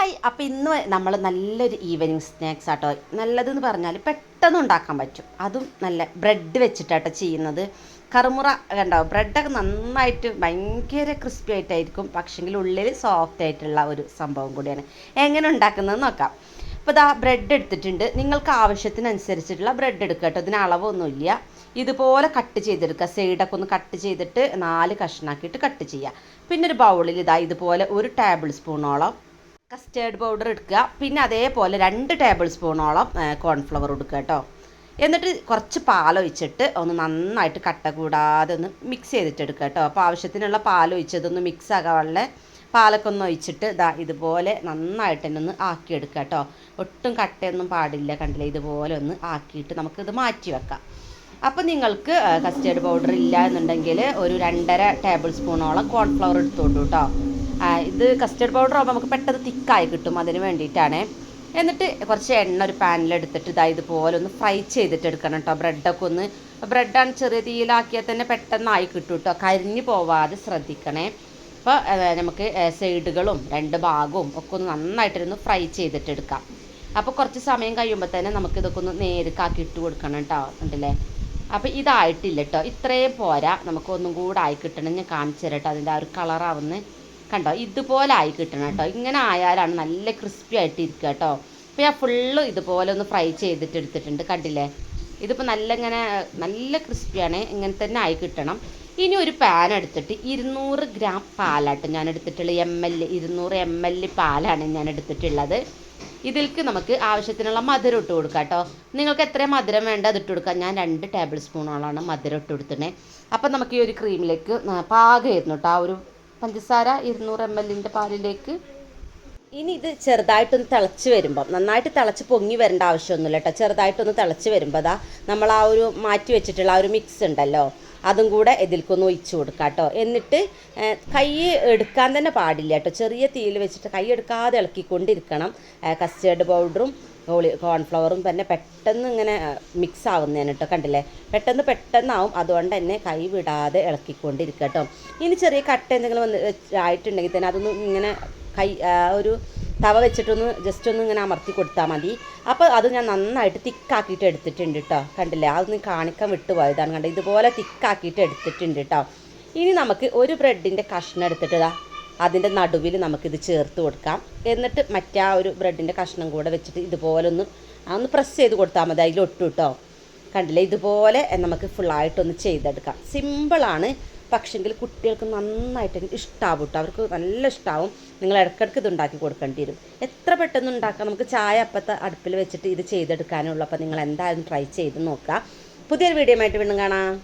Hi. അപ്പോൾ ഇന്ന് നമ്മൾ നല്ലൊരു ഈവനിങ് സ്നാക്സ് ആട്ടോ. നല്ലതെന്ന് പറഞ്ഞാൽ പെട്ടെന്ന് ഉണ്ടാക്കാൻ പറ്റും. അതും നല്ല ബ്രെഡ് വെച്ചിട്ടാട്ടോ ചെയ്യുന്നത്. കറുമുറ കണ്ടോ, ബ്രെഡൊക്കെ നന്നായിട്ട് ഭയങ്കര ക്രിസ്പി ആയിട്ടായിരിക്കും, പക്ഷെങ്കിൽ ഉള്ളിൽ സോഫ്റ്റ് ആയിട്ടുള്ള ഒരു സംഭവം കൂടിയാണ്. എങ്ങനെ ഉണ്ടാക്കുന്നത് നോക്കാം. അപ്പോൾ ഇതാ ബ്രെഡ് എടുത്തിട്ടുണ്ട്. നിങ്ങൾക്ക് ആവശ്യത്തിനനുസരിച്ചിട്ടുള്ള ബ്രെഡ് എടുക്കുക കേട്ടോ. ഇതിന് അളവൊന്നുമില്ല. ഇതുപോലെ കട്ട് ചെയ്തെടുക്കുക. സൈഡൊക്കെ ഒന്ന് കട്ട് ചെയ്തിട്ട് 4 കഷ്ണാക്കിയിട്ട് കട്ട് ചെയ്യുക. പിന്നെ ഒരു ബൗളിൽ ഇതുപോലെ 1 ടേബിൾ സ്പൂണോളം കസ്റ്റേർഡ് പൗഡർ എടുക്കുക. പിന്നെ അതേപോലെ 2 ടേബിൾ സ്പൂണോളം കോൺഫ്ലവർ എടുക്കുക കേട്ടോ. എന്നിട്ട് കുറച്ച് പാലൊഴിച്ചിട്ട് ഒന്ന് നന്നായിട്ട് കട്ട കൂടാതെ ഒന്ന് മിക്സ് ചെയ്തിട്ട് എടുക്കുക കേട്ടോ. അപ്പോൾ ആവശ്യത്തിനുള്ള പാലൊഴിച്ചതൊന്ന് മിക്സ് ആകാനുള്ള പാലൊക്കെ ഒന്ന് ഒഴിച്ചിട്ട് ഇതുപോലെ നന്നായിട്ട് തന്നെ ഒന്ന് ആക്കിയെടുക്കുക കേട്ടോ. ഒട്ടും കട്ടയൊന്നും പാടില്ല. കണ്ടില്ലേ, ഇതുപോലെ ഒന്ന് ആക്കിയിട്ട് നമുക്കിത് മാറ്റി വെക്കാം. അപ്പോൾ നിങ്ങൾക്ക് കസ്റ്റേർഡ് പൗഡർ ഇല്ല എന്നുണ്ടെങ്കിൽ ഒരു 2.5 ടേബിൾ സ്പൂണോളം കോൺഫ്ലവർ എടുത്തോളൂ കേട്ടോ. ഇത് കസ്റ്റേർഡ് പൗഡർ ആകുമ്പോൾ നമുക്ക് പെട്ടെന്ന് തിക്കായി കിട്ടും, അതിന് വേണ്ടിയിട്ടാണ്. എന്നിട്ട് കുറച്ച് എണ്ണ ഒരു പാനിലെടുത്തിട്ട് ഇതുപോലെ ഒന്ന് ഫ്രൈ ചെയ്തിട്ട് എടുക്കണം കേട്ടോ. ബ്രെഡൊക്കെ ഒന്ന്, ബ്രെഡാണ് ചെറിയ തീയിലാക്കിയാൽ തന്നെ പെട്ടെന്നായി കിട്ടും കേട്ടോ. കരിഞ്ഞു പോവാതെ ശ്രദ്ധിക്കണേ. അപ്പോൾ നമുക്ക് സൈഡുകളും 2 ഭാഗവും ഒക്കെ ഒന്ന് നന്നായിട്ടൊന്ന് ഫ്രൈ ചെയ്തിട്ട് എടുക്കാം. അപ്പോൾ കുറച്ച് സമയം കഴിയുമ്പോൾ തന്നെ നമുക്കിതൊക്കെ ഒന്ന് നേരിക്കാക്കി ഇട്ട് കൊടുക്കണം കേട്ടോ. ഉണ്ടല്ലേ, അപ്പോൾ ഇതായിട്ടില്ല കേട്ടോ. ഇത്രയും പോരാ, നമുക്ക് ഒന്നും കൂടെ ആയി കിട്ടണം. ഞാൻ കാണിച്ചു തരാം കേട്ടോ. അതിൻ്റെ ആ ഒരു കളറാവുന്ന കണ്ടോ, ഇതുപോലെ ആയി കിട്ടണം കേട്ടോ. ഇങ്ങനെ ആയാലാണ് നല്ല ക്രിസ്പി ആയിട്ട് ഇരിക്കുക കേട്ടോ. അപ്പോൾ ഞാൻ ഫുള്ള് ഇതുപോലെ ഒന്ന് ഫ്രൈ ചെയ്തിട്ട് എടുത്തിട്ടുണ്ട്. കണ്ടില്ലേ, ഇതിപ്പോൾ നല്ല ക്രിസ്പിയാണ്. ഇങ്ങനെ തന്നെ ആയി കിട്ടണം. ഇനി ഒരു പാൻ എടുത്തിട്ട് 200 ഗ്രാം പാലാട്ട് ഞാൻ എടുത്തിട്ടുള്ളത്. 200 ml പാലാണ് ഞാൻ എടുത്തിട്ടുള്ളത്. ഇതിലേക്ക് നമുക്ക് ആവശ്യത്തിനുള്ള മധുരം ഇട്ട് കൊടുക്കാം കേട്ടോ. നിങ്ങൾക്ക് എത്ര മധുരം വേണ്ട അത് ഇട്ട് കൊടുക്കാം. ഞാൻ 2 ടേബിൾ സ്പൂണോളാണ് മധുരം ഇട്ട് കൊടുത്തിട്ടുള്ളത്. അപ്പം നമുക്ക് ഈ ഒരു ക്രീമിലേക്ക് പാകമായിരുന്നു കേട്ടോ. ആ ഒരു പഞ്ചസാര 200 ml പാലിലേക്ക്. ഇനി ഇത് ചെറുതായിട്ടൊന്ന് തിളച്ച് വരുമ്പം, നന്നായിട്ട് തിളച്ച് പൊങ്ങി വരേണ്ട ആവശ്യമൊന്നുമില്ല കേട്ടോ. ചെറുതായിട്ടൊന്ന് തിളച്ച് വരുമ്പോൾ നമ്മൾ ആ ഒരു മാറ്റി വെച്ചിട്ടുള്ള ആ ഒരു മിക്സ് ഉണ്ടല്ലോ, അതും കൂടെ ഇതിൽക്കൊന്ന് ഒഴിച്ചു കൊടുക്കുക കേട്ടോ. എന്നിട്ട് കൈ എടുക്കാൻ തന്നെ പാടില്ല കേട്ടോ. ചെറിയ തീയിൽ വെച്ചിട്ട് കൈ എടുക്കാതെ ഇളക്കിക്കൊണ്ടിരിക്കണം. കസ്റ്റേർഡ് പൗഡറും കോൺഫ്ലവറും തന്നെ പെട്ടെന്ന് ഇങ്ങനെ മിക്സ് ആവുന്നതാണ് കേട്ടോ. കണ്ടില്ലേ, പെട്ടെന്നാവും. അതുകൊണ്ട് തന്നെ കൈ വിടാതെ ഇളക്കിക്കൊണ്ടിരിക്കുക കേട്ടോ. ഇനി ചെറിയ കട്ട എന്തെങ്കിലും ആയിട്ടുണ്ടെങ്കിൽ തന്നെ അതൊന്നും ഇങ്ങനെ ഒരു തവ വെച്ചിട്ടൊന്ന് ജസ്റ്റ് ഒന്ന് ഇങ്ങനെ അമർത്തി കൊടുത്താൽ മതി. അപ്പോൾ അത് ഞാൻ നന്നായിട്ട് തിക്കാക്കിയിട്ട് എടുത്തിട്ടുണ്ട് കേട്ടോ. കണ്ടില്ലേ, അതൊന്ന് കാണിക്കാൻ വിട്ടുപോയതാണ്. കണ്ടോ, ഇതുപോലെ തിക്കാക്കിയിട്ട് എടുത്തിട്ടുണ്ട് കേട്ടോ. ഇനി നമുക്ക് ഒരു ബ്രെഡിൻ്റെ കഷ്ണം എടുത്തിട്ട് അതിൻ്റെ നടുവിൽ നമുക്കിത് ചേർത്ത് കൊടുക്കാം. എന്നിട്ട് മറ്റേ ആ ഒരു ബ്രെഡിൻ്റെ കഷ്ണം കൂടെ വെച്ചിട്ട് ഇതുപോലെ ഒന്ന് പ്രസ് ചെയ്ത് കൊടുത്താൽ മതി. അതിലൊട്ടു കേട്ടോ. കണ്ടില്ലേ, ഇതുപോലെ നമുക്ക് ഫുള്ളായിട്ടൊന്ന് ചെയ്തെടുക്കാം. സിമ്പിളാണ്, പക്ഷെങ്കിൽ കുട്ടികൾക്ക് നന്നായിട്ട് ഇഷ്ടമാവും കേട്ടോ. അവർക്ക് നല്ല ഇഷ്ടമാവും. നിങ്ങൾ ഇടയ്ക്കിടയ്ക്ക് ഇത് ഉണ്ടാക്കി കൊടുക്കേണ്ടി വരും. എത്ര പെട്ടെന്ന് ഉണ്ടാക്കാം. നമുക്ക് ചായ അപ്പത്തെ അടുപ്പിൽ വെച്ചിട്ട് ഇത് ചെയ്തെടുക്കാനുള്ളൂ. അപ്പോൾ നിങ്ങൾ എന്തായാലും ട്രൈ ചെയ്ത് നോക്കുക. പുതിയൊരു വീഡിയോ ആയിട്ട് വീണ്ടും കാണാം.